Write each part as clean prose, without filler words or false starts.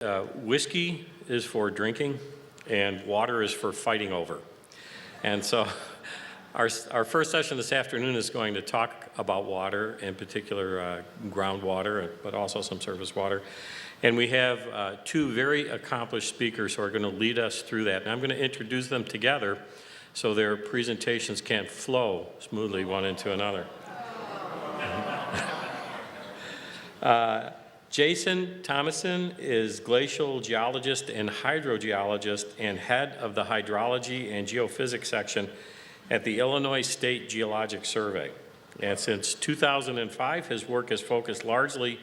Whiskey is for drinking and water is for fighting over. And so our first session this afternoon is going to talk about water, in particular groundwater, but also some surface water. And we have two very accomplished speakers who are going to lead us through that. And I'm going to introduce them together so their presentations can flow smoothly one into another. Jason Thomason is glacial geologist and hydrogeologist and head of the hydrology and geophysics section at the Illinois State Geologic Survey. And since 2005, his work has focused largely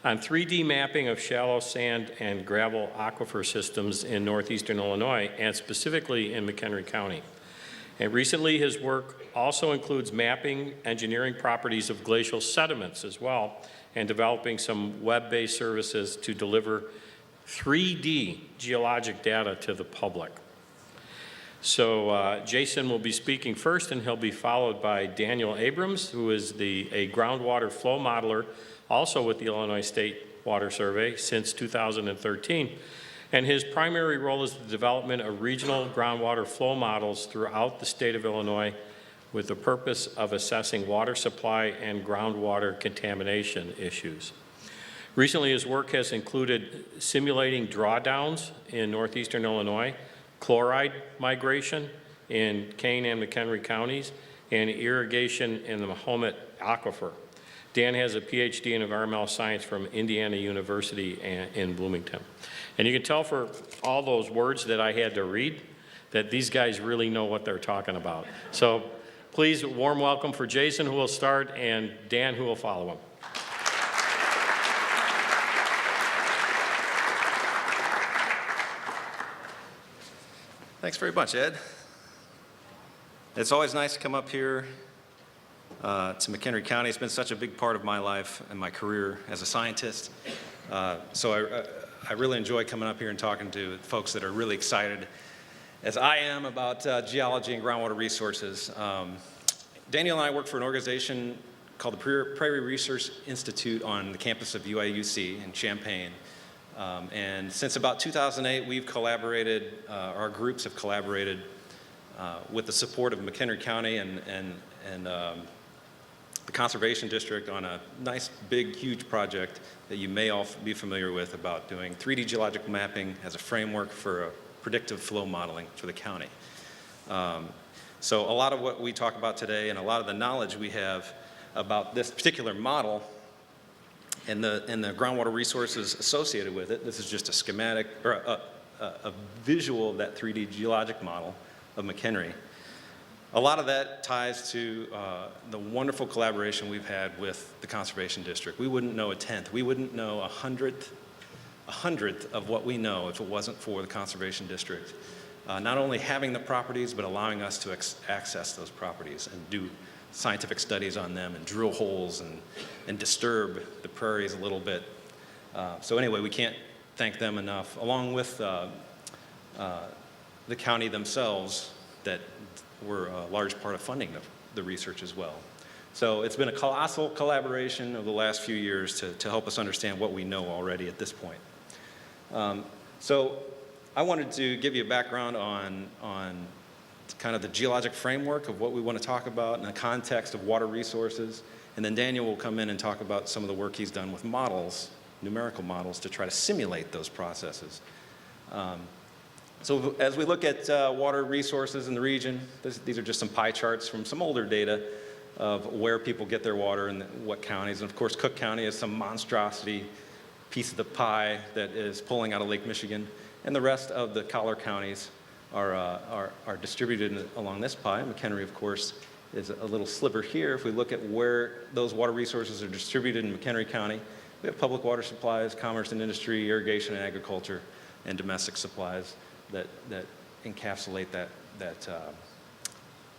on 3D mapping of shallow sand and gravel aquifer systems in northeastern Illinois, and specifically in McHenry County. And recently, his work also includes mapping engineering properties of glacial sediments as well, and developing some web-based services to deliver 3D geologic data to the public. So Jason will be speaking first, and he'll be followed by Daniel Abrams, who is a groundwater flow modeler, also with the Illinois State Water Survey since 2013. And his primary role is the development of regional groundwater flow models throughout the state of Illinois, with the purpose of assessing water supply and groundwater contamination issues. Recently, his work has included simulating drawdowns in northeastern Illinois, chloride migration in Kane and McHenry counties, and irrigation in the Mahomet Aquifer. Dan has a PhD in environmental science from Indiana University in Bloomington. And you can tell for all those words that I had to read that these guys really know what they're talking about. So please, warm welcome for Jason, who will start, and Dan, who will follow him. Thanks very much, Ed. It's always nice to come up here to McHenry County. It's been such a big part of my life and my career as a scientist. So I really enjoy coming up here and talking to folks that are really excited, as I am, about geology and groundwater resources. Daniel and I work for an organization called the Prairie Research Institute on the campus of UIUC in Champaign. And since about 2008, we've collaborated, our groups have collaborated with the support of McHenry County and the Conservation District on a nice, big, huge project that you may all be familiar with about doing 3D geological mapping as a framework for predictive flow modeling for the county. So a lot of what we talk about today and a lot of the knowledge we have about this particular model and the groundwater resources associated with it, this is just a schematic or a visual of that 3D geologic model of McHenry. A lot of that ties to the wonderful collaboration we've had with the Conservation District. We wouldn't know a tenth, we wouldn't know a hundredth of what we know if it wasn't for the Conservation District. Not only having the properties, but allowing us to access those properties and do scientific studies on them and drill holes and disturb the prairies a little bit. So anyway, we can't thank them enough, along with the county themselves that were a large part of funding the research as well. So it's been a colossal collaboration over the last few years to help us understand what we know already at this point. So I wanted to give you a background on kind of the geologic framework of what we want to talk about in the context of water resources. And then Daniel will come in and talk about some of the work he's done with models, numerical models, to try to simulate those processes. So as we look at water resources in the region, these are just some pie charts from some older data of where people get their water and what counties. And of course, Cook County is some monstrosity piece of the pie that is pulling out of Lake Michigan. And the rest of the collar counties are distributed along this pie. McHenry, of course, is a little sliver here. If we look at where those water resources are distributed in McHenry County, we have public water supplies, commerce and industry, irrigation and agriculture, and domestic supplies that encapsulate that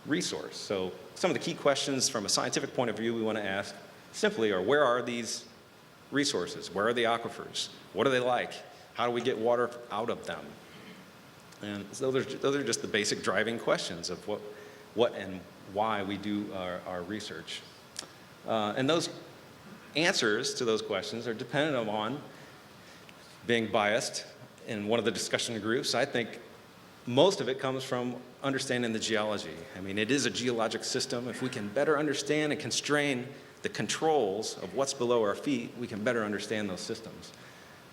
resource. So some of the key questions from a scientific point of view we want to ask simply are, where are these resources? Where are the aquifers? What are they like? How do we get water out of them? And so those are just the basic driving questions of what and why we do our research. And those answers to those questions are dependent on being biased in one of the discussion groups, I think most of it comes from understanding the geology. I mean, it is a geologic system. If we can better understand and constrain the controls of what's below our feet, we can better understand those systems.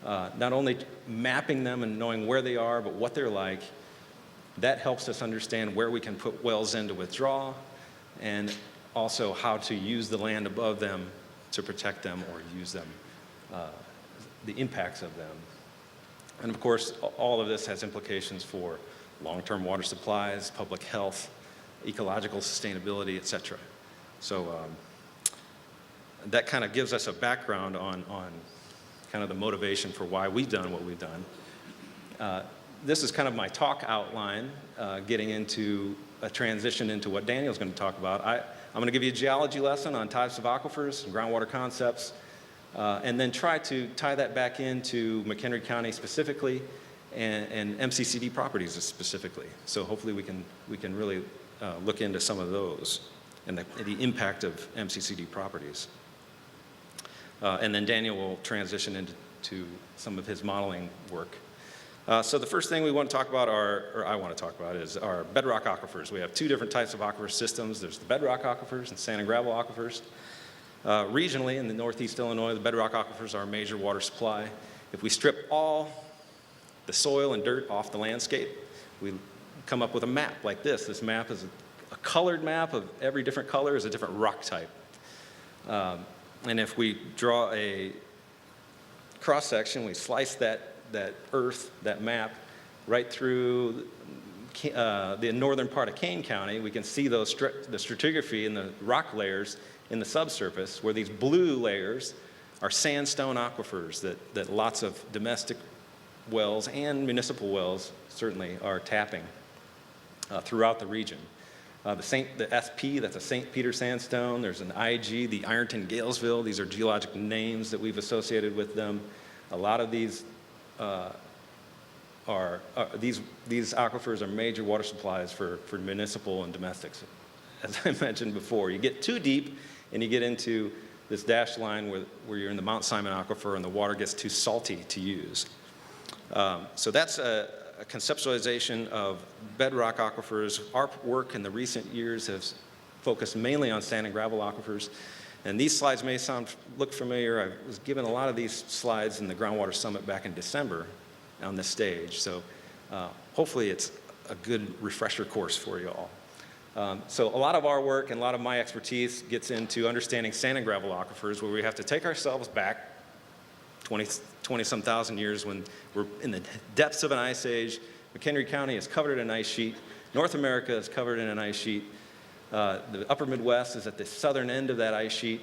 Not only mapping them and knowing where they are, but what they're like, that helps us understand where we can put wells in to withdraw, and also how to use the land above them to protect them or use them, the impacts of them. And of course, all of this has implications for long-term water supplies, public health, ecological sustainability, et cetera. So that kind of gives us a background on kind of the motivation for why we've done what we've done. This is kind of my talk outline, getting into a transition into what Daniel's going to talk about. I'm going to give you a geology lesson on types of aquifers and groundwater concepts, and then try to tie that back into McHenry County specifically and MCCD Properties specifically. So hopefully we can really look into some of those and the impact of MCCD Properties. And then Daniel will transition into some of his modeling work. So the first thing we want to talk about or I want to talk about is our bedrock aquifers. We have two different types of aquifer systems. There's the bedrock aquifers and sand and gravel aquifers. Regionally, in the northeast Illinois, the bedrock aquifers are a major water supply. If we strip all the soil and dirt off the landscape, we come up with a map like this. This map is a colored map of every different color is a different rock type. And if we draw a cross-section, we slice that earth, that map, right through the northern part of Kane County, we can see the stratigraphy and the rock layers in the subsurface, where these blue layers are sandstone aquifers that lots of domestic wells and municipal wells certainly are tapping throughout the region. The SP, that's a St. Peter sandstone. There's an IG, the Ironton Galesville. These are geologic names that we've associated with them. A lot of these these aquifers are major water supplies for municipal and domestics. As I mentioned before, you get too deep and you get into this dashed line where you're in the Mount Simon Aquifer and the water gets too salty to use. So that's a conceptualization of bedrock aquifers. Our work in the recent years has focused mainly on sand and gravel aquifers. And these slides may look familiar. I was given a lot of these slides in the Groundwater Summit back in December on this stage. So hopefully it's a good refresher course for you all. So a lot of our work and a lot of my expertise gets into understanding sand and gravel aquifers, where we have to take ourselves back 20-some thousand years when we're in the depths of an ice age. McHenry County is covered in an ice sheet. North America is covered in an ice sheet. The upper Midwest is at the southern end of that ice sheet.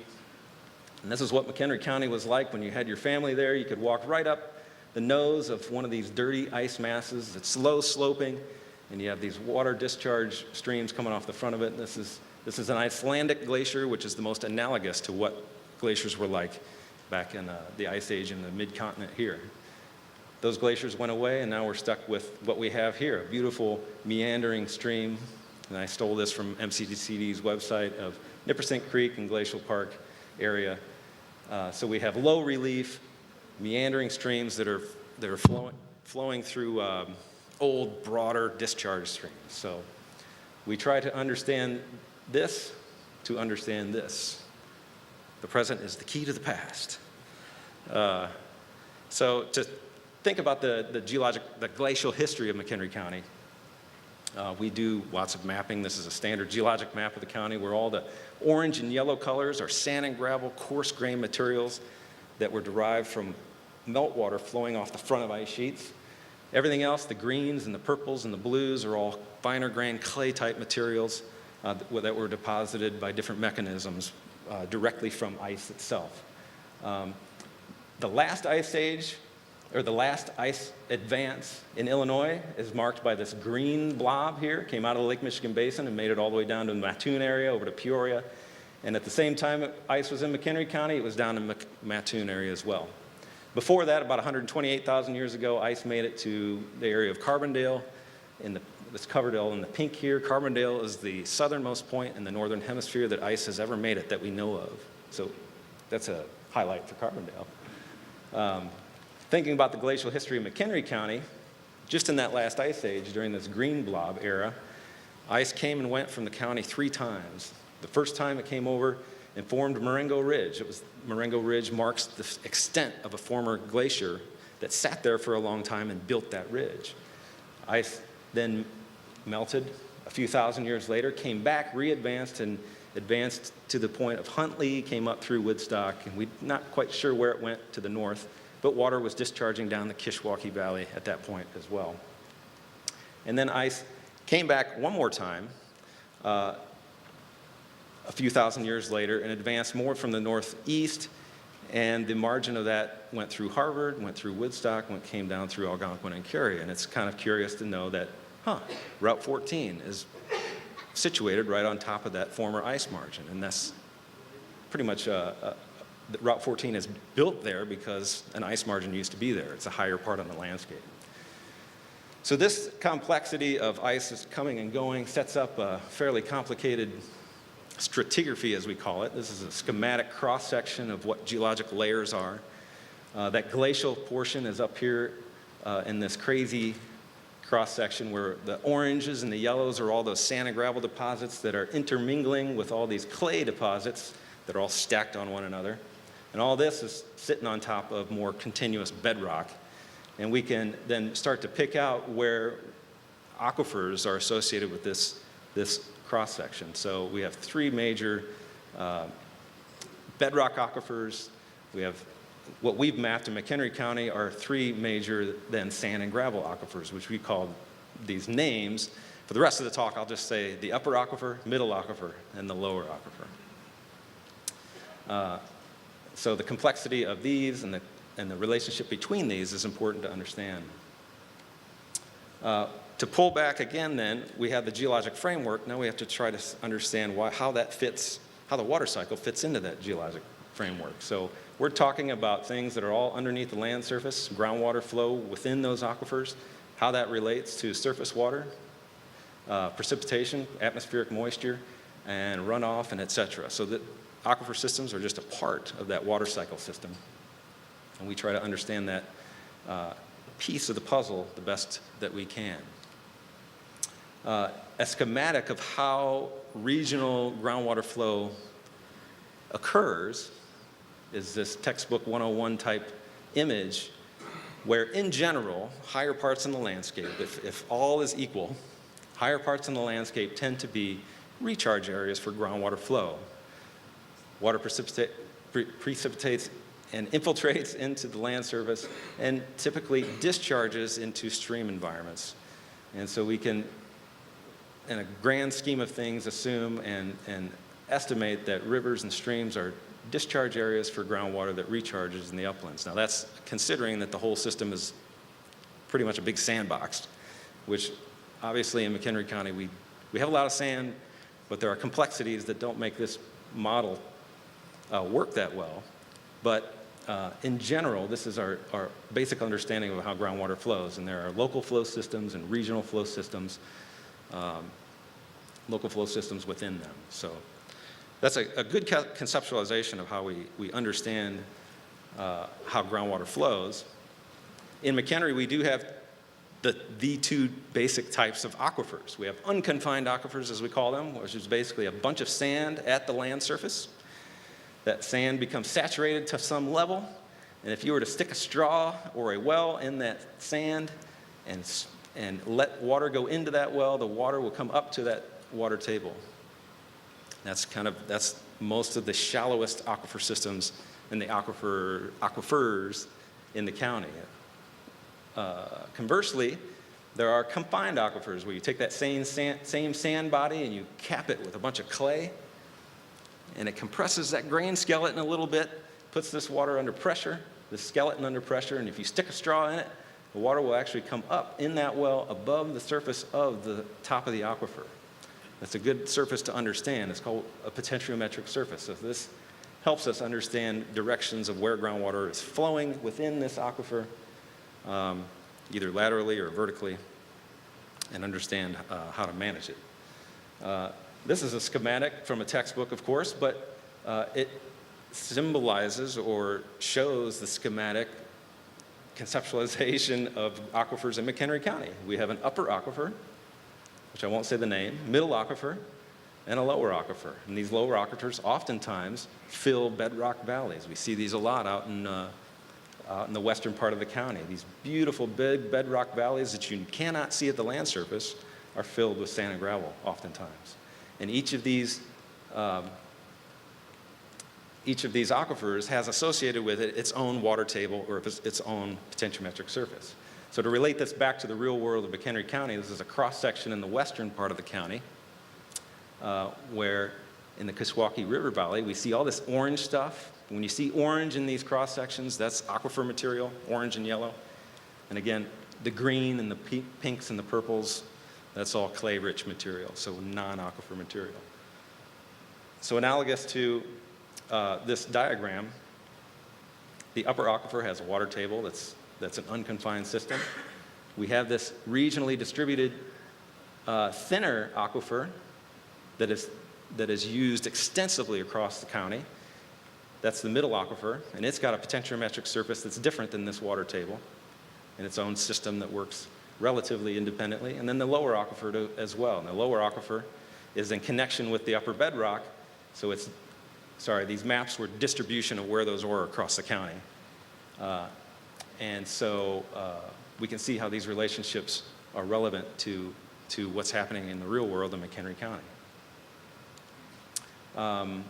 And this is what McHenry County was like when you had your family there. You could walk right up the nose of one of these dirty ice masses. It's slow sloping, and you have these water discharge streams coming off the front of it. And this is an Icelandic glacier, which is the most analogous to what glaciers were like back in the ice age in the mid-continent here. Those glaciers went away, and now we're stuck with what we have here, a beautiful meandering stream. And I stole this from MCCD's website of Nippersink Creek and Glacial Park area. So we have low relief, meandering streams that are flowing through old, broader discharge streams. So we try to understand this to understand this. The present is the key to the past. So to think about the glacial history of McHenry County, we do lots of mapping. This is a standard geologic map of the county where all the orange and yellow colors are sand and gravel, coarse grain materials that were derived from meltwater flowing off the front of ice sheets. Everything else, the greens and the purples and the blues, are all finer grain clay type materials that were deposited by different mechanisms directly from ice itself. The last ice age, or the last ice advance in Illinois, is marked by this green blob here. Came out of the Lake Michigan Basin and made it all the way down to the Mattoon area, over to Peoria. And at the same time ice was in McHenry County, it was down in Mattoon area as well. Before that, about 128,000 years ago, ice made it to the area of Carbondale. This Coverdale in the pink here. Carbondale is the southernmost point in the northern hemisphere that ice has ever made it that we know of. So that's a highlight for Carbondale. Thinking about the glacial history of McHenry County, just in that last ice age, during this green blob era, ice came and went from the county 3 times. The first time it came over and formed Marengo Ridge. Marengo Ridge marks the extent of a former glacier that sat there for a long time and built that ridge. Ice then melted a few thousand years later, came back, re-advanced, and advanced to the point of Huntley, came up through Woodstock, and we're not quite sure where it went to the north, but water was discharging down the Kishwaukee Valley at that point as well. And then ice came back one more time, a few thousand years later, and advanced more from the northeast, and the margin of that went through Harvard, went through Woodstock, came down through Algonquin and Cary. And it's kind of curious to know that, Route 14 is situated right on top of that former ice margin. And that's pretty much, Route 14 is built there because an ice margin used to be there. It's a higher part on the landscape. So this complexity of ice is coming and going sets up a fairly complicated stratigraphy, as we call it. This is a schematic cross-section of what geologic layers are. That glacial portion is up here in this crazy cross-section where the oranges and the yellows are all those sand and gravel deposits that are intermingling with all these clay deposits that are all stacked on one another. And all this is sitting on top of more continuous bedrock. And we can then start to pick out where aquifers are associated with this cross-section. So we have 3 major bedrock aquifers. We have what we've mapped in McHenry County are 3 major then sand and gravel aquifers, which we call these names. For the rest of the talk, I'll just say the upper aquifer, middle aquifer, and the lower aquifer. So the complexity of these and the relationship between these is important to understand. To pull back again then, we have the geologic framework. Now we have to try to understand how that fits, how the water cycle fits into that geologic framework. So we're talking about things that are all underneath the land surface, groundwater flow within those aquifers, how that relates to surface water, precipitation, atmospheric moisture, and runoff, and et cetera. So that aquifer systems are just a part of that water cycle system. And we try to understand that piece of the puzzle the best that we can. A schematic of how regional groundwater flow occurs is this textbook 101 type image where in general, higher parts in the landscape, if all is equal, higher parts in the landscape tend to be recharge areas for groundwater flow. Water precipitates and infiltrates into the land surface and typically discharges into stream environments. And so we can, in a grand scheme of things, assume and estimate that rivers and streams are discharge areas for groundwater that recharges in the uplands. Now that's considering that the whole system is pretty much a big sandbox, which obviously in McHenry County we have a lot of sand, but there are complexities that don't make this model work that well. But in general, this is our basic understanding of how groundwater flows. And there are local flow systems and regional flow systems, local flow systems within them. So that's a good conceptualization of how we understand how groundwater flows. In McHenry, we do have the 2 basic types of aquifers. We have unconfined aquifers, as we call them, which is basically a bunch of sand at the land surface. That sand becomes saturated to some level, and if you were to stick a straw or a well in that sand and let water go into that well, the water will come up to that water table. That's most of the shallowest aquifer systems and the aquifers in the county. Conversely, there are confined aquifers where you take that same sand body and you cap it with a bunch of clay, and it compresses that grain skeleton a little bit, puts this water under pressure, the skeleton under pressure, and if you stick a straw in it, the water will actually come up in that well above the surface of the top of the aquifer. That's a good surface to understand. It's called a potentiometric surface. So this helps us understand directions of where groundwater is flowing within this aquifer, either laterally or vertically, and understand how to manage it. This is a schematic from a textbook, of course, but it symbolizes or shows the schematic conceptualization of aquifers in McHenry County. We have an upper aquifer, which I won't say the name, middle aquifer, and a lower aquifer. And these lower aquifers oftentimes fill bedrock valleys. We see these a lot out in the western part of the county. These beautiful big bedrock valleys that you cannot see at the land surface are filled with sand and gravel oftentimes. And each of these aquifers has associated with it its own water table or its own potentiometric surface. So to relate this back to the real world of McHenry County, this is a cross-section in the western part of the county where in the Kishwaukee River Valley, we see all this orange stuff. When you see orange in these cross-sections, that's aquifer material, orange and yellow. And again, the green and the pinks and the purples, that's all clay-rich material, so non-aquifer material. So analogous to this diagram, the upper aquifer has a water table that's an unconfined system. We have this regionally distributed thinner aquifer that is used extensively across the county. That's the middle aquifer, and it's got a potentiometric surface that's different than this water table in its own system that works relatively independently. And then the lower aquifer as well. And the lower aquifer is in connection with the upper bedrock, so these maps were distribution of where those were across the county. And so we can see how these relationships are relevant to what's happening in the real world in McHenry County. I'm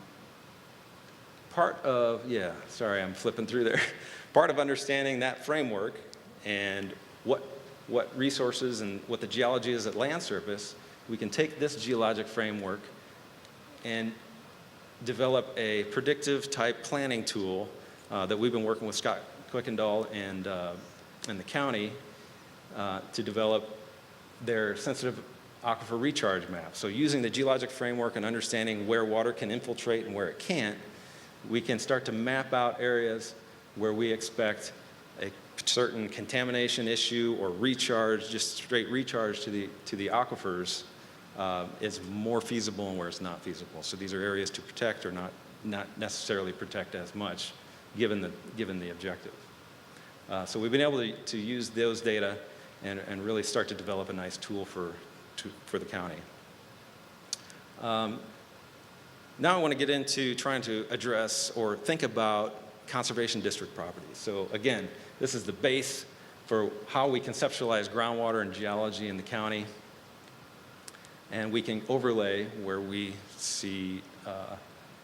flipping through there. Part of understanding that framework and what resources and what the geology is at land surface, we can take this geologic framework and develop a predictive type planning tool that we've been working with Scott Kuykendall and the county to develop their sensitive aquifer recharge map. So using the geologic framework and understanding where water can infiltrate and where it can't, we can start to map out areas where we expect a certain contamination issue or recharge, just straight recharge to the aquifers is more feasible and where it's not feasible. So these are areas to protect or not necessarily protect as much given the objective. So we've been able to use those data and really start to develop a nice tool for the county. Now I want to get into trying to address or think about conservation district properties. So again, this is the base for how we conceptualize groundwater and geology in the county. And we can overlay where we see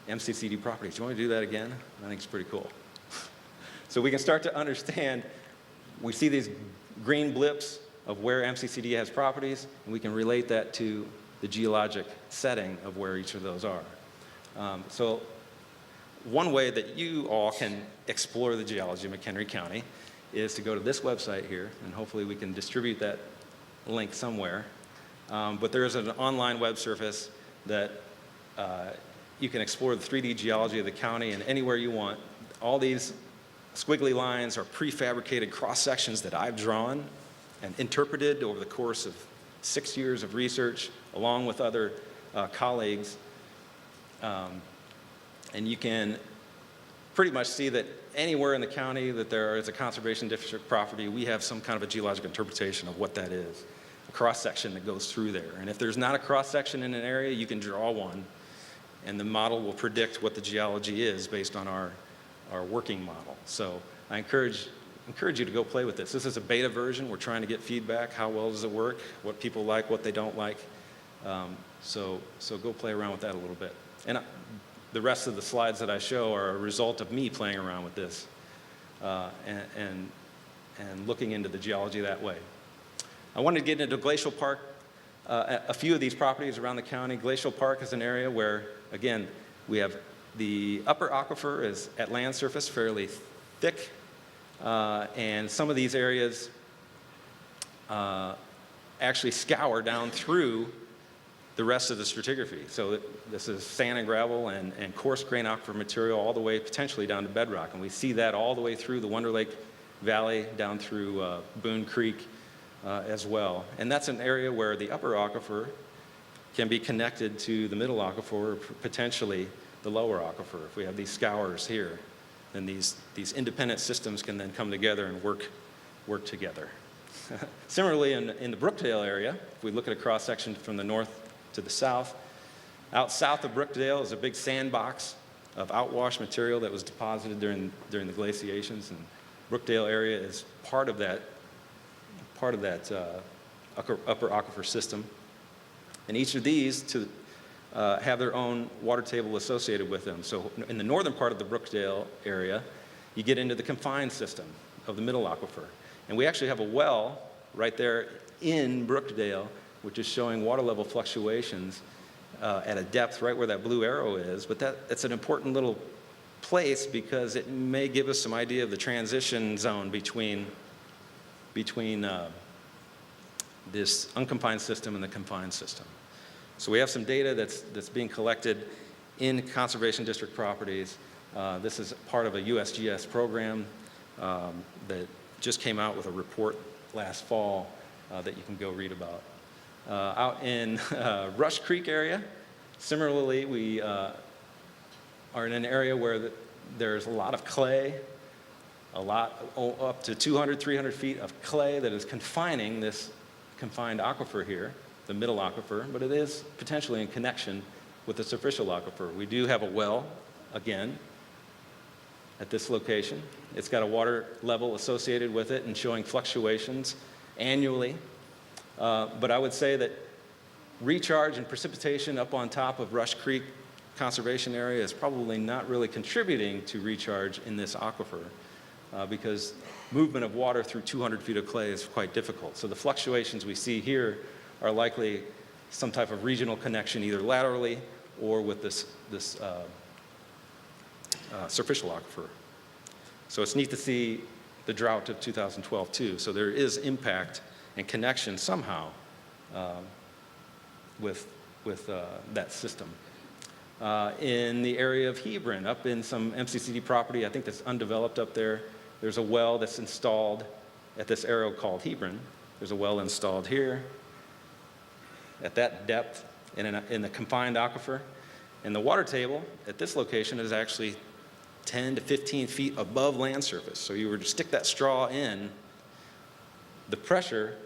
MCCD properties. Do you want to do that again? I think it's pretty cool. So we can start to understand, we see these green blips of where MCCD has properties, and we can relate that to the geologic setting of where each of those are. So one way that you all can explore the geology of McHenry County is to go to this website here, and hopefully we can distribute that link somewhere. But there is an online web surface that you can explore the 3D geology of the county and anywhere you want. All these squiggly lines are prefabricated cross-sections that I've drawn and interpreted over the course of 6 years of research, along with other colleagues. And you can pretty much see that anywhere in the county that there is a conservation district property, we have some kind of a geologic interpretation of what that is, a cross-section that goes through there. And if there's not a cross-section in an area, you can draw one, and the model will predict what the geology is based on our working model. So I encourage you to go play with this. This is a beta version. We're trying to get feedback. How well does it work? What people like, what they don't like. So go play around with that a little bit. And the rest of the slides that I show are a result of me playing around with this and looking into the geology that way. I wanted to get into Glacial Park. A few of these properties around the county. Glacial Park is an area where, again, we have the upper aquifer is at land surface fairly thick, and some of these areas actually scour down through the rest of the stratigraphy. So this is sand and gravel and coarse grain aquifer material all the way potentially down to bedrock. And we see that all the way through the Wonder Lake Valley, down through Boone Creek as well. And that's an area where the upper aquifer can be connected to the middle aquifer, or potentially the lower aquifer. If we have these scours here, then these independent systems can then come together and work work together. Similarly, in the Brookdale area, if we look at a cross-section from the north to the south, out south of Brookdale is a big sandbox of outwash material that was deposited during the glaciations, and Brookdale area is part of that upper aquifer system. And each of these have their own water table associated with them. So in the northern part of the Brookdale area, you get into the confined system of the middle aquifer. And we actually have a well right there in Brookdale, which is showing water level fluctuations at a depth right where that blue arrow is. But that's an important little place because it may give us some idea of the transition zone between this unconfined system and the confined system. So we have some data that's being collected in Conservation District properties. This is part of a USGS program that just came out with a report last fall that you can go read about. Out in Rush Creek area, similarly, we are in an area where there's a lot of clay, up to 200, 300 feet of clay that is confining this confined aquifer here, the middle aquifer, but it is potentially in connection with the superficial aquifer. We do have a well, again, at this location. It's got a water level associated with it and showing fluctuations annually. But I would say that recharge and precipitation up on top of Rush Creek Conservation Area is probably not really contributing to recharge in this aquifer because movement of water through 200 feet of clay is quite difficult. So the fluctuations we see here are likely some type of regional connection either laterally or with this superficial aquifer. So it's neat to see the drought of 2012 too. So there is impact and connection somehow with that system. In the area of Hebron, up in some MCCD property, I think that's undeveloped up there, there's a well that's installed at this area called Hebron. There's a well installed here at that depth in the confined aquifer. And the water table at this location is actually 10 to 15 feet above land surface. So you were to stick that straw in, the pressure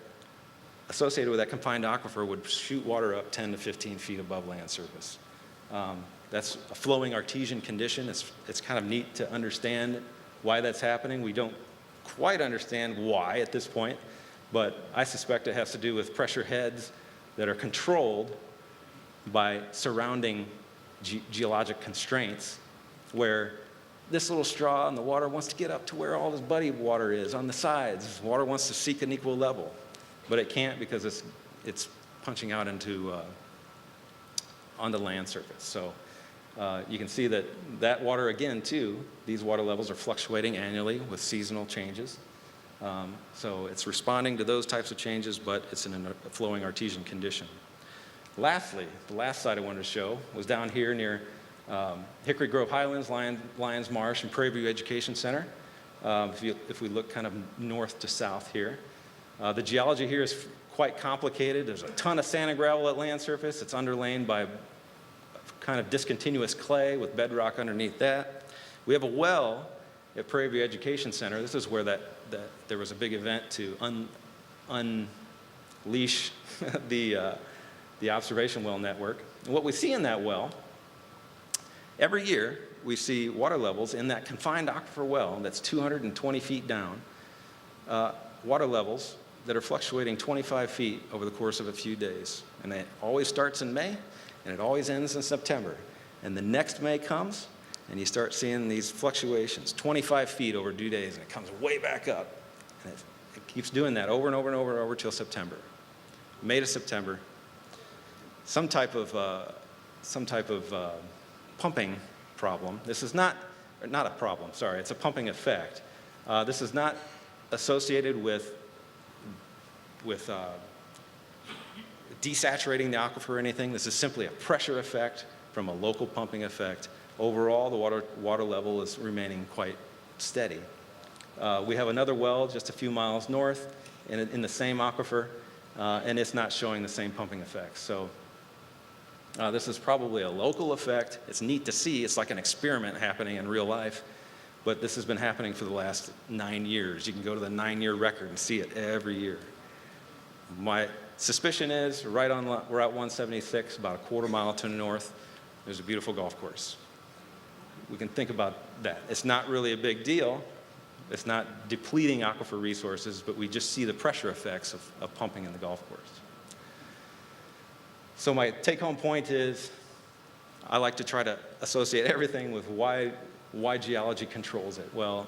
associated with that confined aquifer would shoot water up 10 to 15 feet above land surface. That's a flowing artesian condition. It's kind of neat to understand why that's happening. We don't quite understand why at this point, but I suspect it has to do with pressure heads that are controlled by surrounding geologic constraints, where this little straw in the water wants to get up to where all this buddy water is on the sides. Water wants to seek an equal level, but it can't because it's punching out on the land surface. So you can see that water again too, these water levels are fluctuating annually with seasonal changes. So it's responding to those types of changes, but it's in a flowing artesian condition. Lastly, the last site I wanted to show was down here near Hickory Grove Highlands, Lions Marsh, and Prairie View Education Center. If we look kind of north to south here. The geology here is quite complicated. There's a ton of sand and gravel at land surface. It's underlain by kind of discontinuous clay with bedrock underneath that. We have a well at Prairie View Education Center. This is where there was a big event to unleash the observation well network. And what we see in that well, every year we see water levels in that confined aquifer well that's 220 feet down, water levels that are fluctuating 25 feet over the course of a few days. And it always starts in May, and it always ends in September. And the next May comes, and you start seeing these fluctuations, 25 feet over 2 days, and it comes way back up. And it keeps doing that over and over and over and over till September. May to September. Some type of pumping problem. This is not a problem, sorry, it's a pumping effect. This is not associated with desaturating the aquifer or anything. This is simply a pressure effect from a local pumping effect. Overall, the water level is remaining quite steady. We have another well just a few miles north in the same aquifer, and it's not showing the same pumping effects. So this is probably a local effect. It's neat to see. It's like an experiment happening in real life, but this has been happening for the last 9 years. You can go to the 9-year record and see it every year. My suspicion is we're at 176, about a quarter mile to the north. There's a beautiful golf course. We can think about that. It's not really a big deal. It's not depleting aquifer resources, but we just see the pressure effects of pumping in the golf course. So my take-home point is I like to try to associate everything with why geology controls it. Well,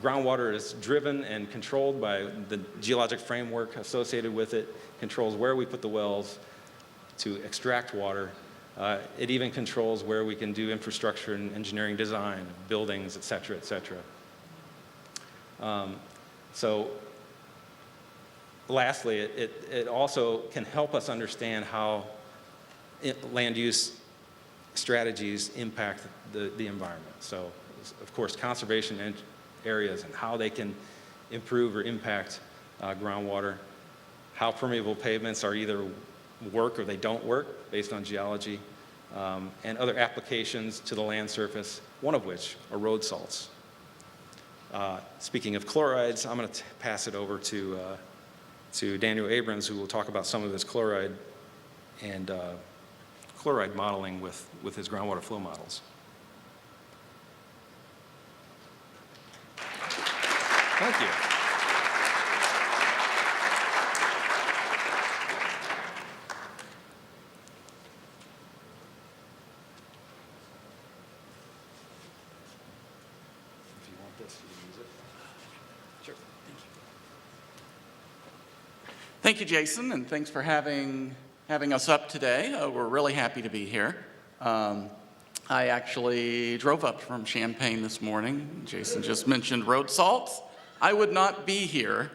groundwater is driven and controlled by the geologic framework associated with it, controls where we put the wells to extract water. It even controls where we can do infrastructure and engineering design, buildings, et cetera, et cetera. So lastly, it also can help us understand how land use strategies impact the environment. So, of course, conservation areas and how they can improve or impact groundwater, how permeable pavements are either work or they don't work based on geology, and other applications to the land surface, one of which are road salts. Speaking of chlorides, I'm going to pass it over to Daniel Abrams, who will talk about some of his chloride and chloride modeling with his groundwater flow models. Thank you. If you want this, you can use it. Sure. Thank you, Jason, and thanks for having us up today. We're really happy to be here. I actually drove up from Champaign this morning. Jason just mentioned road salts. I would not be here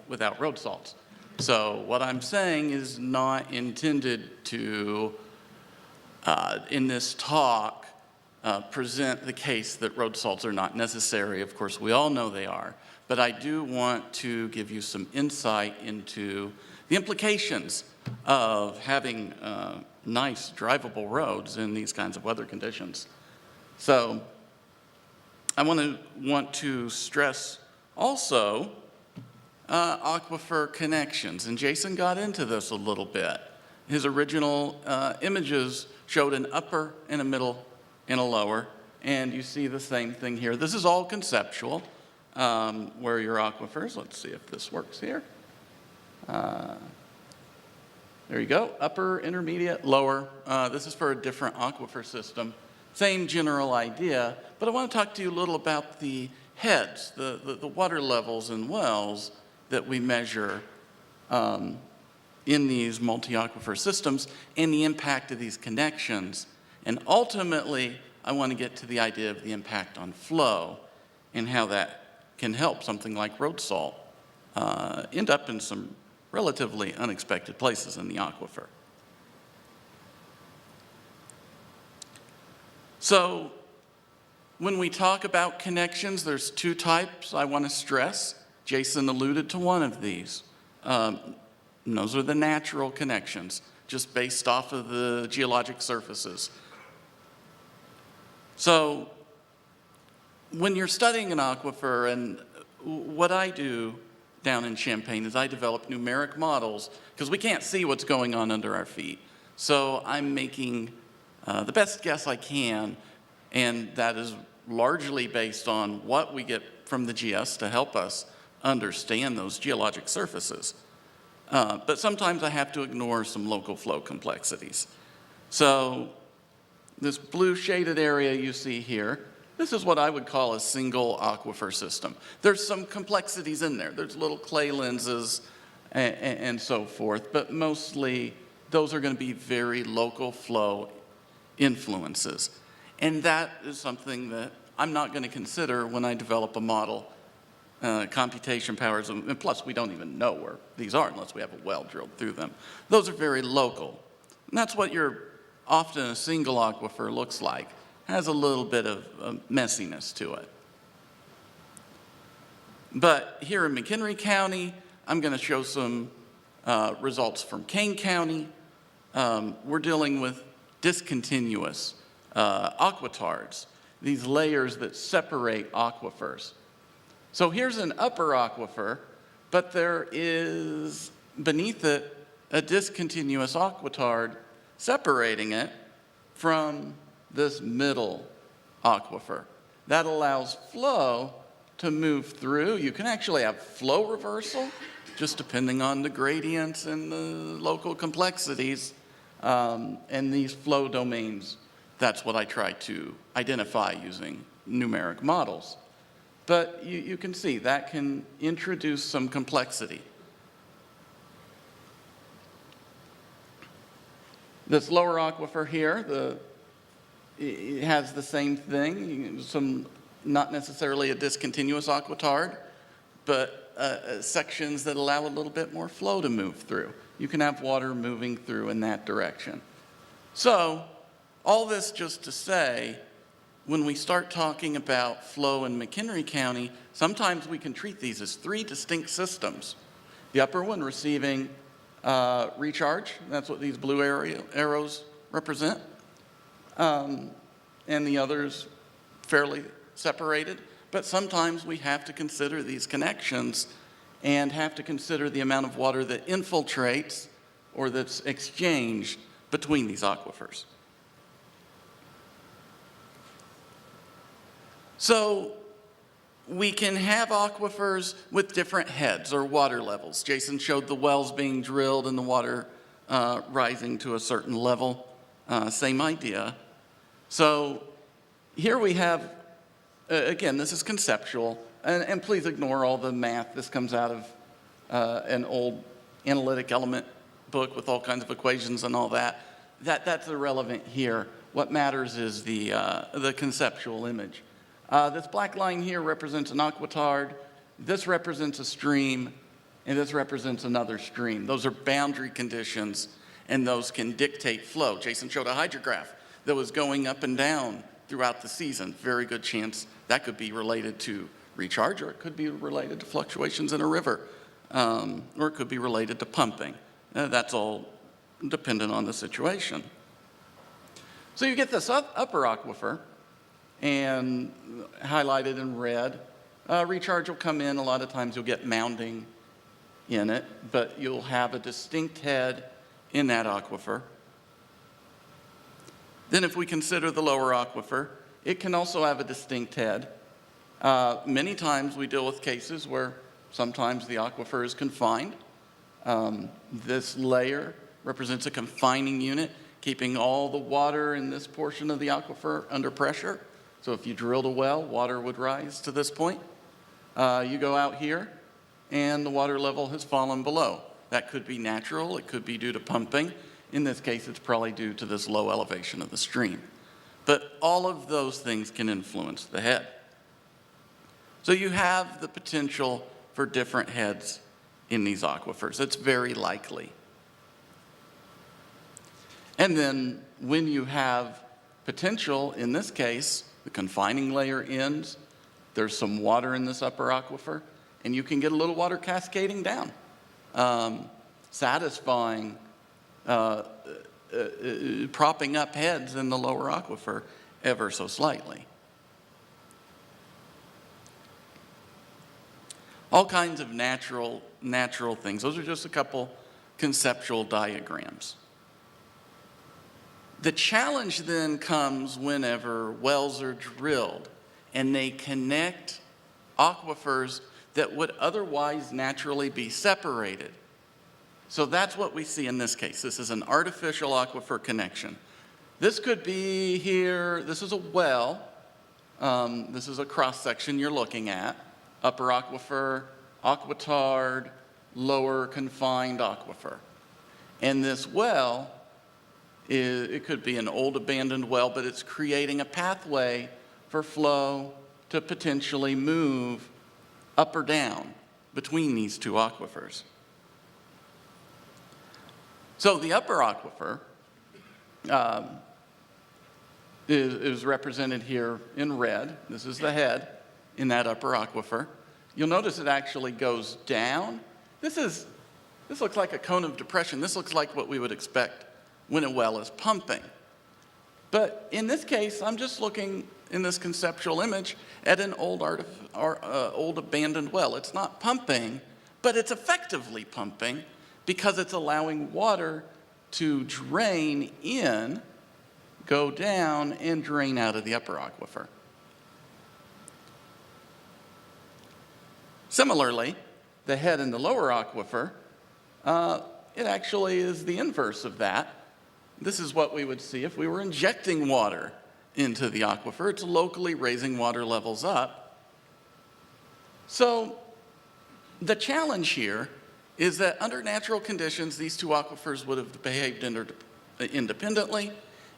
without road salts. So what I'm saying is not intended to, in this talk, present the case that road salts are not necessary. Of course, we all know they are. But I do want to give you some insight into the implications of having nice drivable roads in these kinds of weather conditions. So I want to stress also Aquifer Connections, and Jason got into this a little bit. His original images showed an upper and a middle and a lower, and you see the same thing here. This is all conceptual, where your aquifers, let's see if this works here. There you go, upper, intermediate, lower. This is for a different aquifer system. Same general idea, but I want to talk to you a little about the heads, the water levels in wells that we measure in these multi-aquifer systems and the impact of these connections. And ultimately, I want to get to the idea of the impact on flow and how that can help something like road salt end up in some relatively unexpected places in the aquifer. So when we talk about connections, there's two types I want to stress. Jason alluded to one of these. Those are the natural connections, just based off of the geologic surfaces. So when you're studying an aquifer, and what I do down in Champaign is I develop numeric models because we can't see what's going on under our feet. So I'm making the best guess I can, and that is largely based on what we get from the GS to help us understand those geologic surfaces. But sometimes I have to ignore some local flow complexities. So this blue shaded area you see here, this is what I would call a single aquifer system. There's some complexities in there. There's little clay lenses and so forth, but mostly those are going to be very local flow influences. And that is something that I'm not going to consider when I develop a model. Computation powers, and plus we don't even know where these are unless we have a well drilled through them. Those are very local. And that's what often a single aquifer looks like. Has a little bit of messiness to it. But here in McHenry County, I'm going to show some results from Kane County. We're dealing with discontinuous aquitards. these layers that separate aquifers. So here's an upper aquifer, but there is beneath it a discontinuous aquitard separating it from this middle aquifer. That allows flow to move through. You can actually have flow reversal, just depending on the gradients and the local complexities. And these flow domains, that's what I try to identify using numeric models. But you can see that can introduce some complexity. This lower aquifer here, it has the same thing, some not necessarily a discontinuous aquitard, but sections that allow a little bit more flow to move through. You can have water moving through in that direction. So all this just to say, when we start talking about flow in McHenry County, sometimes we can treat these as three distinct systems. The upper one receiving recharge, that's what these blue arrows represent, and the others fairly separated. But sometimes we have to consider these connections and have to consider the amount of water that infiltrates or that's exchanged between these aquifers. So we can have aquifers with different heads or water levels. Jason showed the wells being drilled and the water rising to a certain level. Same idea. So here we have, again, this is conceptual, and please ignore all the math. This comes out of an old analytic element book with all kinds of equations and all that. That's irrelevant here. What matters is the conceptual image. This black line here represents an aquitard. This represents a stream, and this represents another stream. Those are boundary conditions, and those can dictate flow. Jason showed a hydrograph that was going up and down throughout the season. Very good chance that could be related to recharge, or it could be related to fluctuations in a river, or it could be related to pumping. That's all dependent on the situation. So you get this upper aquifer, and highlighted in red. Recharge will come in. A lot of times you'll get mounding in it, but you'll have a distinct head in that aquifer. Then if we consider the lower aquifer, it can also have a distinct head. Many times we deal with cases where sometimes the aquifer is confined. This layer represents a confining unit, keeping all the water in this portion of the aquifer under pressure. So if you drilled a well, water would rise to this point. You go out here, and the water level has fallen below. That could be natural. It could be due to pumping. In this case, it's probably due to this low elevation of the stream. But all of those things can influence the head. So you have the potential for different heads in these aquifers. It's very likely. And then when you have potential, in this case, the confining layer ends, there's some water in this upper aquifer, and you can get a little water cascading down, satisfying, propping up heads in the lower aquifer ever so slightly. All kinds of natural things. Those are just a couple conceptual diagrams. The challenge then comes whenever wells are drilled and they connect aquifers that would otherwise naturally be separated. So that's what we see in this case. This is an artificial aquifer connection. This could be here, this is a well. This is a cross-section you're looking at. Upper aquifer, aquitard, lower confined aquifer. And this well, it could be an old abandoned well, but it's creating a pathway for flow to potentially move up or down between these two aquifers. So the upper aquifer is represented here in red. This is the head in that upper aquifer. You'll notice it actually goes down. This looks like a cone of depression. This looks like what we would expect when a well is pumping. But in this case, I'm just looking in this conceptual image at an old abandoned well. It's not pumping, but it's effectively pumping because it's allowing water to drain in, go down, and drain out of the upper aquifer. Similarly, the head in the lower aquifer, it actually is the inverse of that. This is what we would see if we were injecting water into the aquifer. It's locally raising water levels up. So the challenge here is that under natural conditions, these two aquifers would have behaved independently.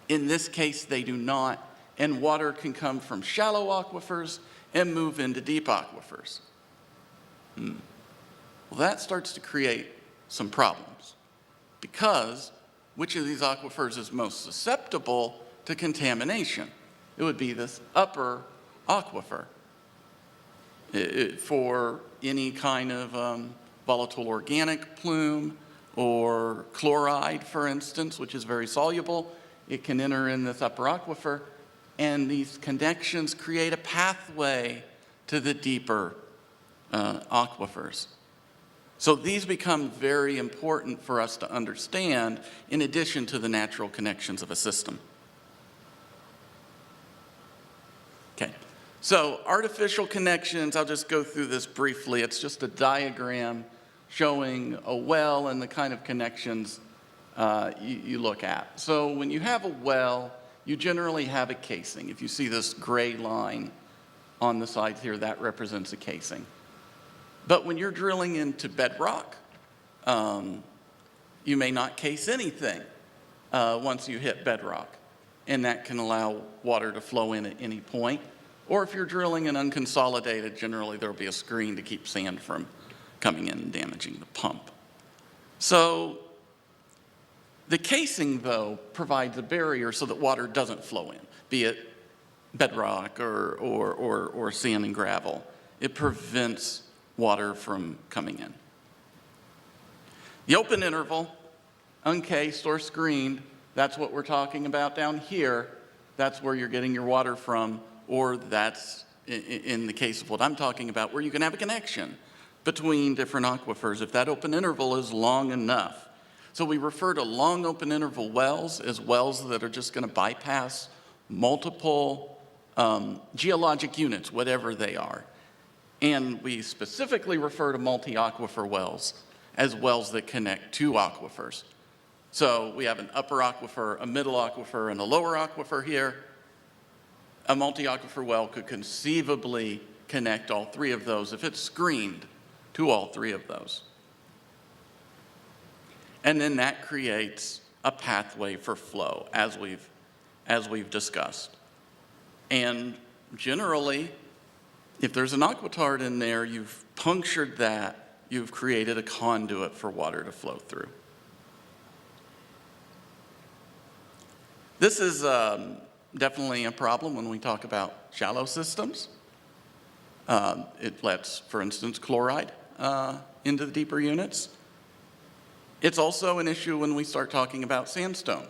In this case, they do not, and water can come from shallow aquifers and move into deep aquifers. Well, that starts to create some problems, because which of these aquifers is most susceptible to contamination? It would be this upper aquifer. For any kind of volatile organic plume or chloride, for instance, which is very soluble, it can enter in this upper aquifer, and these connections create a pathway to the deeper aquifers. So these become very important for us to understand in addition to the natural connections of a system. Okay, so artificial connections, I'll just go through this briefly. It's just a diagram showing a well and the kind of connections you look at. So when you have a well, you generally have a casing. If you see this gray line on the sides here, that represents a casing. But when you're drilling into bedrock, you may not case anything once you hit bedrock, and that can allow water to flow in at any point. Or if you're drilling in unconsolidated, generally there'll be a screen to keep sand from coming in and damaging the pump. So the casing, though, provides a barrier so that water doesn't flow in, be it bedrock or sand and gravel. It prevents water from coming in. The open interval, uncased or screened, that's what we're talking about down here. That's where you're getting your water from, or that's, in the case of what I'm talking about, where you can have a connection between different aquifers if that open interval is long enough. So we refer to long open interval wells as wells that are just going to bypass multiple geologic units, whatever they are. And we specifically refer to multi-aquifer wells as wells that connect two aquifers. So we have an upper aquifer, a middle aquifer, and a lower aquifer here. A multi-aquifer well could conceivably connect all three of those if it's screened to all three of those. And then that creates a pathway for flow, as we've discussed. And generally, if there's an aquitard in there, you've punctured that, you've created a conduit for water to flow through. This is definitely a problem when we talk about shallow systems. It lets, for instance, chloride into the deeper units. It's also an issue when we start talking about sandstone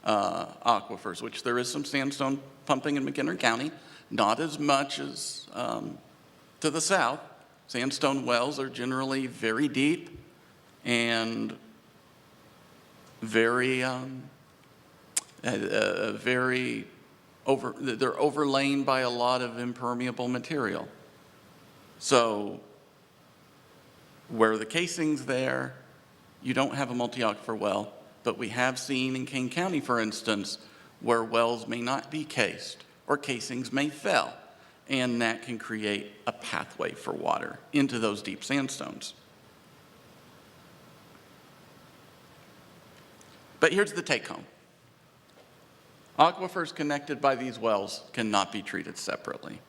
aquifers, which there is some sandstone pumping in McHenry County, not as much as to the south. Sandstone wells are generally very deep and they're overlain by a lot of impermeable material. So where the casing's there, you don't have a multi-aquifer well, but we have seen in Kane County, for instance, where wells may not be cased or casings may fail, and that can create a pathway for water into those deep sandstones. But here's the take home. Aquifers connected by these wells cannot be treated separately.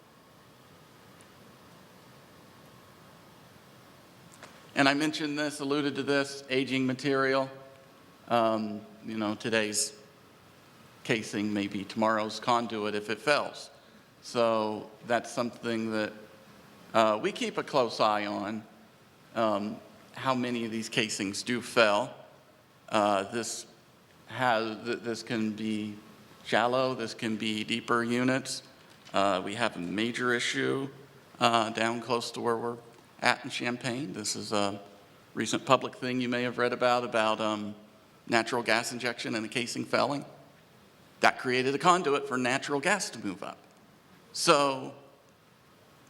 And I mentioned this, alluded to this, aging material. Today's casing may be tomorrow's conduit if it fails. So that's something that we keep a close eye on, how many of these casings do fail. This can be shallow, this can be deeper units. We have a major issue down close to where we're at in Champaign. This is a recent public thing you may have read about natural gas injection and a casing felling. That created a conduit for natural gas to move up. So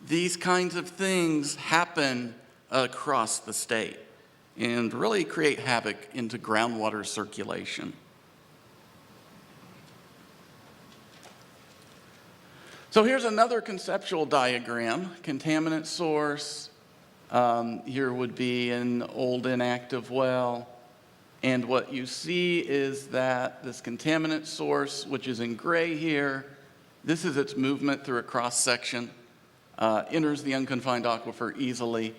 these kinds of things happen across the state and really create havoc into groundwater circulation. So here's another conceptual diagram, contaminant source. Here would be an old inactive well. And what you see is that this contaminant source, which is in gray here, this is its movement through a cross-section, enters the unconfined aquifer easily.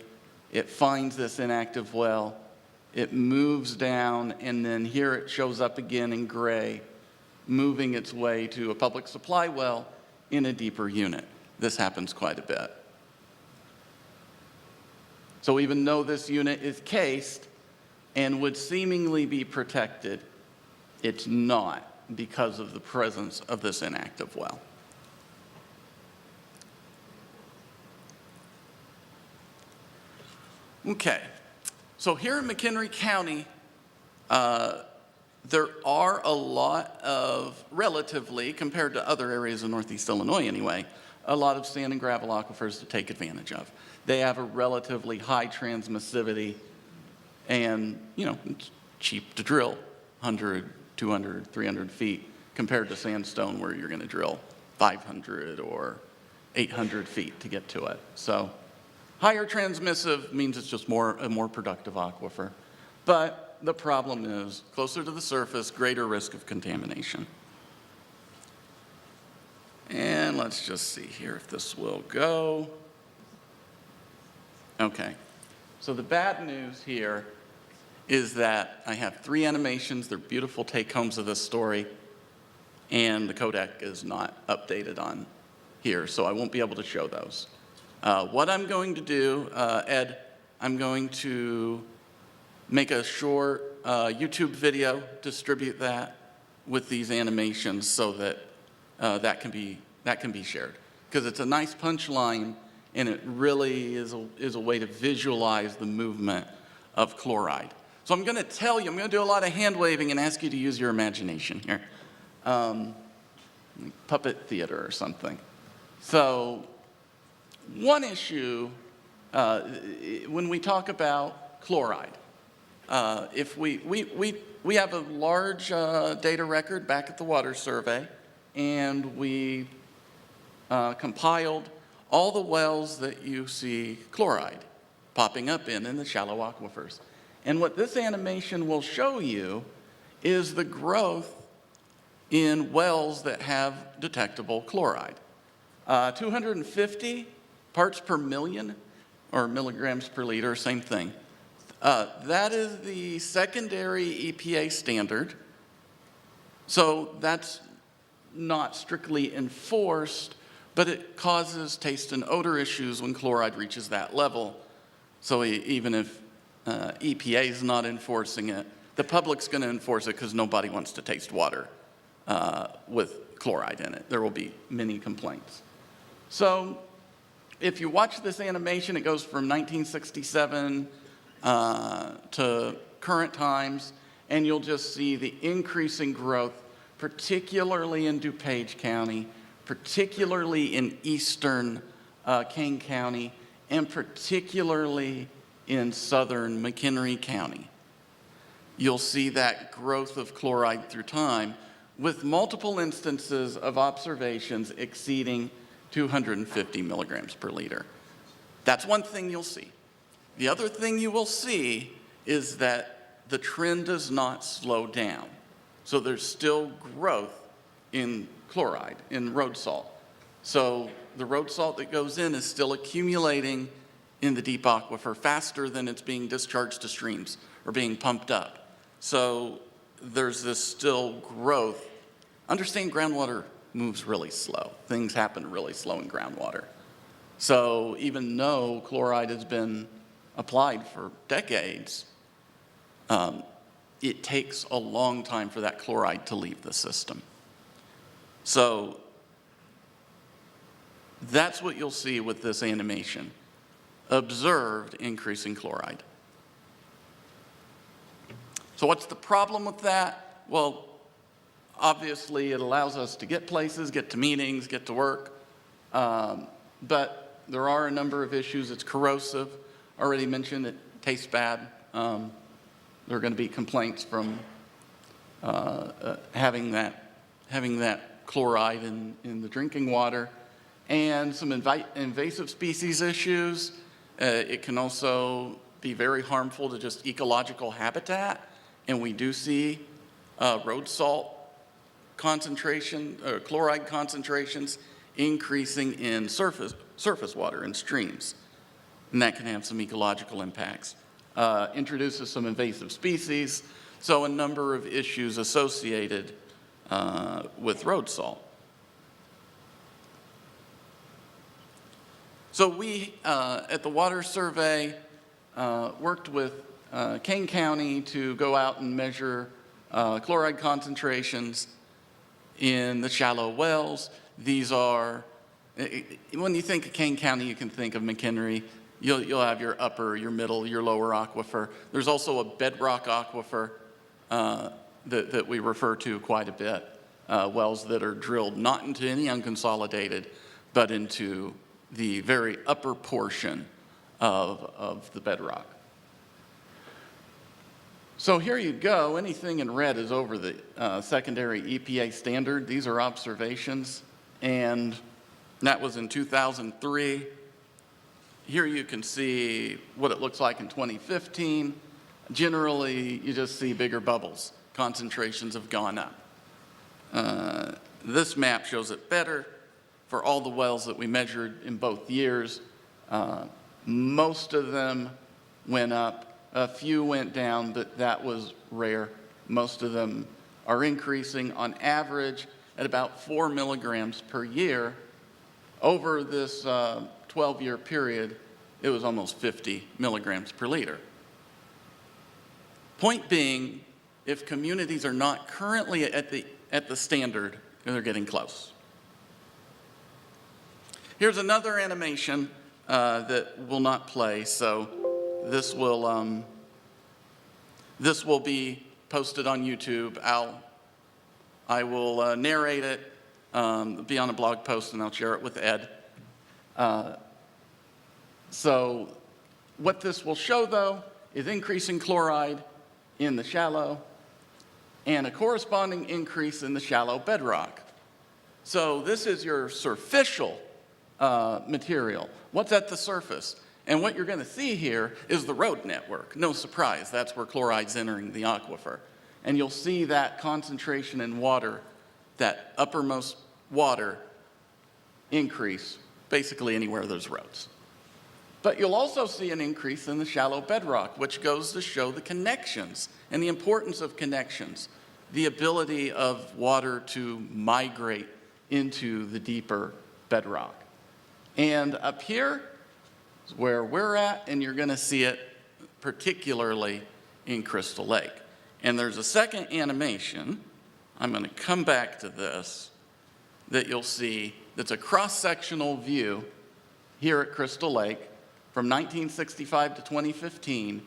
It finds this inactive well. It moves down, and then here it shows up again in gray, moving its way to a public supply well in a deeper unit. This happens quite a bit. So even though this unit is cased and would seemingly be protected, it's not because of the presence of this inactive well. Okay, so here in McHenry County, there are a lot of, relatively, compared to other areas of Northeast Illinois anyway, a lot of sand and gravel aquifers to take advantage of. They have a relatively high transmissivity and, you know, it's cheap to drill, 100, 200, 300 feet, compared to sandstone where you're gonna drill 500 or 800 feet to get to it. So higher transmissive means it's just a more productive aquifer. But the problem is, closer to the surface, greater risk of contamination. And let's just see here if this will go. Okay, so the bad news here is that I have 3 animations. They're beautiful take-homes of this story, and the codec is not updated on here, so I won't be able to show those. What I'm going to do, Ed, I'm going to make a short YouTube video, distribute that with these animations so that that can be shared. Because it's a nice punchline, and it really is a way to visualize the movement of chloride. So I'm going to tell you, I'm going to do a lot of hand waving and ask you to use your imagination here. Puppet theater or something. So one issue, when we talk about chloride, if we have a large data record back at the Water Survey, and we compiled all the wells that you see chloride popping up in the shallow aquifers. And what this animation will show you is the growth in wells that have detectable chloride. 250 parts per million, or milligrams per liter, same thing. That is the secondary EPA standard. So that's not strictly enforced, but it causes taste and odor issues when chloride reaches that level. So even if EPA is not enforcing it, the public's going to enforce it because nobody wants to taste water with chloride in it. There will be many complaints. So if you watch this animation, it goes from 1967 to current times, and you'll just see the increasing growth, particularly in DuPage County, particularly in eastern Kane County, and particularly in southern McHenry County. You'll see that growth of chloride through time with multiple instances of observations exceeding 250 milligrams per liter. That's one thing you'll see. The other thing you will see is that the trend does not slow down. So there's still growth in chloride, in road salt. So the road salt that goes in is still accumulating in the deep aquifer faster than it's being discharged to streams or being pumped up. So there's this still growth. Understand groundwater moves really slow. Things happen really slow in groundwater. So even though chloride has been applied for decades, it takes a long time for that chloride to leave the system. So That's what you'll see with this animation. Observed increase in chloride. So what's the problem with that? Well, obviously it allows us to get places, get to meetings, get to work, but there are a number of issues. It's corrosive. Already mentioned it tastes bad. There are going to be complaints from having that chloride in the drinking water, and some invasive species issues. It can also be very harmful to just ecological habitat, and we do see road salt concentration, chloride concentrations increasing in surface water and streams, and that can have some ecological impacts. Introduces some invasive species, so a number of issues associated with road salt. So we, at the Water Survey, worked with Kane County to go out and measure chloride concentrations in the shallow wells. These are, when you think of Kane County, you can think of McHenry. You'll have your upper, your middle, your lower aquifer. There's also a bedrock aquifer that we refer to quite a bit. Wells that are drilled not into any unconsolidated, but into the very upper portion of the bedrock. So here you go. Anything in red is over the secondary EPA standard. These are observations, and that was in 2003. Here you can see what it looks like in 2015. Generally, you just see bigger bubbles. Concentrations have gone up. This map shows it better for all the wells that we measured in both years. Most of them went up. A few went down, but that was rare. Most of them are increasing on average at about 4 milligrams per year. Over this 12-year period, it was almost 50 milligrams per liter. Point being, if communities are not currently at the standard, they're getting close. Here's another animation that will not play, so this will be posted on YouTube. I will narrate it, be on a blog post, and I'll share it with Ed. So what this will show, though, is increasing chloride in the shallow and a corresponding increase in the shallow bedrock. So this is your surficial material. What's at the surface? And what you're going to see here is the road network. No surprise, that's where chloride's entering the aquifer. And you'll see that concentration in water, that uppermost water, increase basically anywhere there's roads. But you'll also see an increase in the shallow bedrock, which goes to show the connections and the importance of connections, the ability of water to migrate into the deeper bedrock. And up here is where we're at, and you're going to see it particularly in Crystal Lake. And there's a second animation, I'm going to come back to this, that you'll see that's a cross-sectional view here at Crystal Lake from 1965 to 2015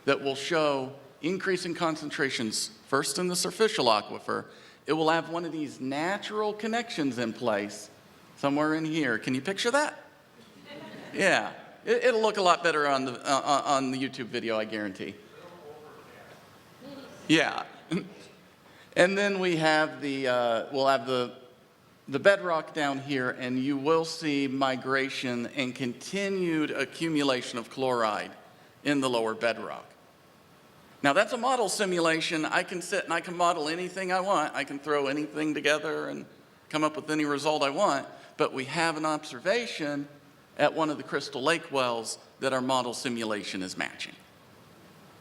that will show increasing concentrations first in the superficial aquifer. It will have one of these natural connections in place somewhere in here. Can you picture that? Yeah, it'll look a lot better on the YouTube video, I guarantee. Yeah. And then we have we'll have the bedrock down here, and you will see migration and continued accumulation of chloride in the lower bedrock. Now that's a model simulation. I can sit and I can model anything I want. I can throw anything together and come up with any result I want, but we have an observation at one of the Crystal Lake wells that our model simulation is matching.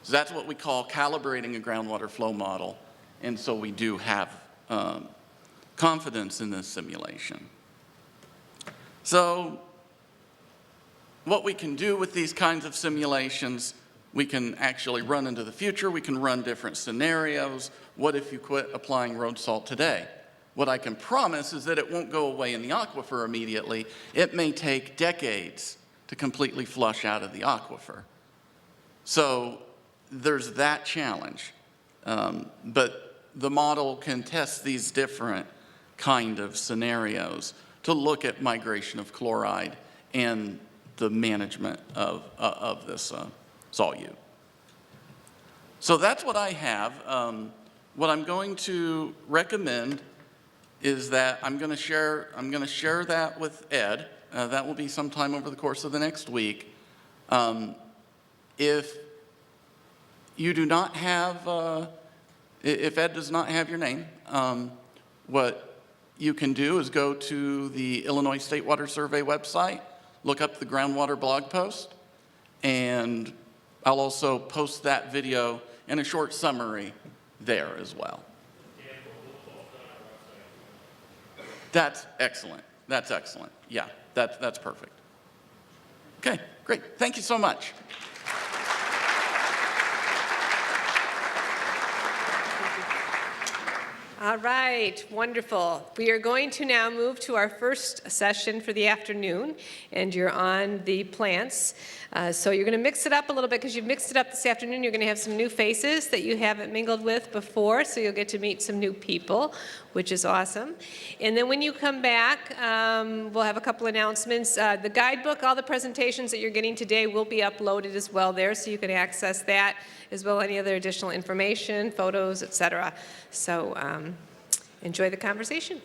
So that's what we call calibrating a groundwater flow model, and so we do have confidence in this simulation. So what we can do with these kinds of simulations, we can actually run into the future. We can run different scenarios. What if you quit applying road salt today? What I can promise is that it won't go away in the aquifer immediately. It may take decades to completely flush out of the aquifer. So there's that challenge. But the model can test these different kind of scenarios to look at migration of chloride and the management of this solute. So that's what I have. What I'm going to recommend is that I'm going to share that with Ed. That will be sometime over the course of the next week. If you do not have, if Ed does not have your name, what you can do is go to the Illinois State Water Survey website, look up the groundwater blog post, and I'll also post that video and a short summary there as well. That's excellent. That's excellent. Yeah, that's perfect. Okay, great. Thank you so much. All right, wonderful. We are going to now move to our first session for the afternoon, and you're on the plants. So you're going to mix it up a little bit because you've mixed it up this afternoon. You're going to have some new faces that you haven't mingled with before, so you'll get to meet some new people, which is awesome. And then when you come back, we'll have a couple announcements. The guidebook, all the presentations that you're getting today will be uploaded as well there, so you can access that, as well as any other additional information, photos, etc. So enjoy the conversation.